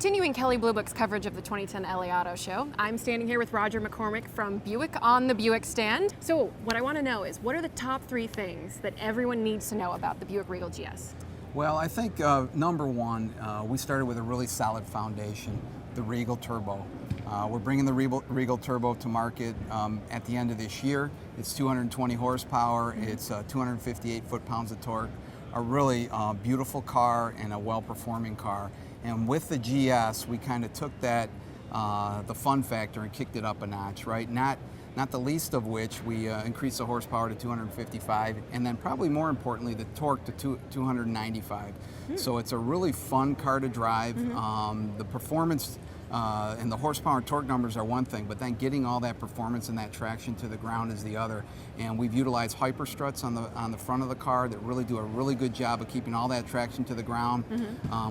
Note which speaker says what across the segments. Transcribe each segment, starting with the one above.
Speaker 1: Continuing Kelley Blue Book's coverage of the 2010 LA Auto Show, I'm standing here with Roger McCormack from Buick on the Buick stand. So what I want to know is, what are the top 3 things that everyone needs to know about the Buick Regal GS?
Speaker 2: Well, I think number one, we started with a really solid foundation, the Regal Turbo. We're bringing the Regal Turbo to market at the end of this year. It's 220 horsepower, it's 258 foot-pounds of torque, a really beautiful car and a well-performing car. And with the GS, we kind of took that, the fun factor, and kicked it up a notch, right? Not the least of which we increased the horsepower to 255, and then probably more importantly, the torque to 295. So it's a really fun car to drive. The performance and the horsepower and torque numbers are one thing, but then getting all that performance and that traction to the ground is the other. And we've utilized hyper struts on the front of the car that really do a really good job of keeping all that traction to the ground.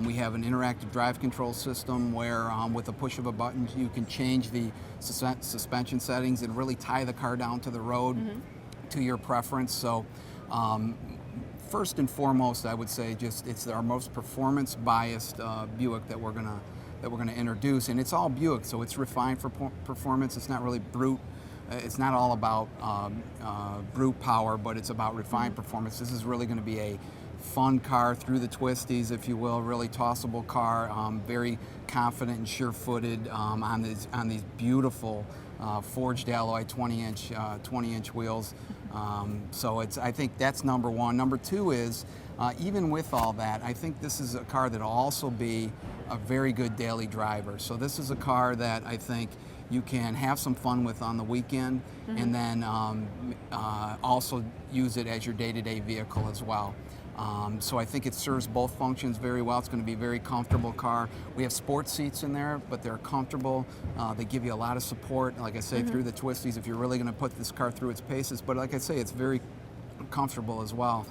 Speaker 2: We have an interactive drive control system where with a push of a button you can change the suspension settings and really tie the car down to the road to your preference. So first and foremost, I would say it's our most performance biased Buick that we're gonna introduce, and it's all Buick, so it's refined for performance. It's not really brute. It's not all about brute power, but it's about refined performance. This is really going to be a fun car through the twisties, if you will, really tossable car, very confident and sure-footed on these beautiful forged alloy 20-inch wheels. So I think that's number one. Number two is, even with all that, I think this is a car that'll also be a very good daily driver. So this is a car that I think you can have some fun with on the weekend, and then also use it as your day-to-day vehicle as well. So I think it serves both functions very well. It's going to be a very comfortable car. We have sports seats in there, but they're comfortable. They give you a lot of support, like I say, through the twisties if you're really going to put this car through its paces. But like I say, it's very comfortable as well.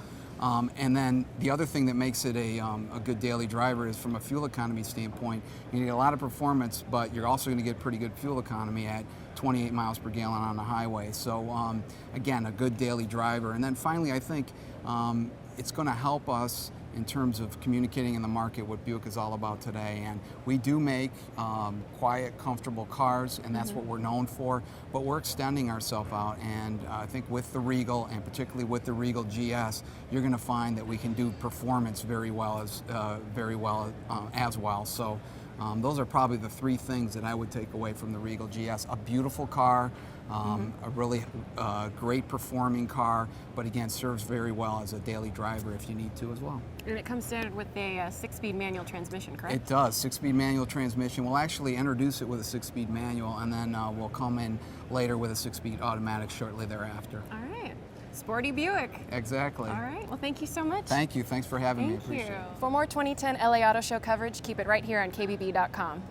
Speaker 2: And then the other thing that makes it a good daily driver is, from a fuel economy standpoint, you get a lot of performance, but you're also going to get pretty good fuel economy at 28 miles per gallon on the highway. So again, a good daily driver. And then finally, I think it's going to help us in terms of communicating in the market what Buick is all about today. And we do make quiet, comfortable cars, and that's what we're known for, but we're extending ourselves out. And I think with the Regal, and particularly with the Regal GS, you're going to find that we can do performance very well as well. So those are probably the 3 things that I would take away from the Regal GS. A beautiful car, a really great performing car, but again, serves very well as a daily driver if you need to as well.
Speaker 1: And it comes standard with a 6-speed manual transmission, correct?
Speaker 2: It does, 6-speed manual transmission. We'll actually introduce it with a 6-speed manual, and then we'll come in later with a 6-speed automatic shortly thereafter.
Speaker 1: All right. Sporty Buick.
Speaker 2: Exactly.
Speaker 1: All right. Well, thank you so much.
Speaker 2: Thank you. Thanks for having me.
Speaker 1: Thank you.
Speaker 2: Appreciate it.
Speaker 1: For more 2010 LA Auto Show coverage, keep it right here on KBB.com.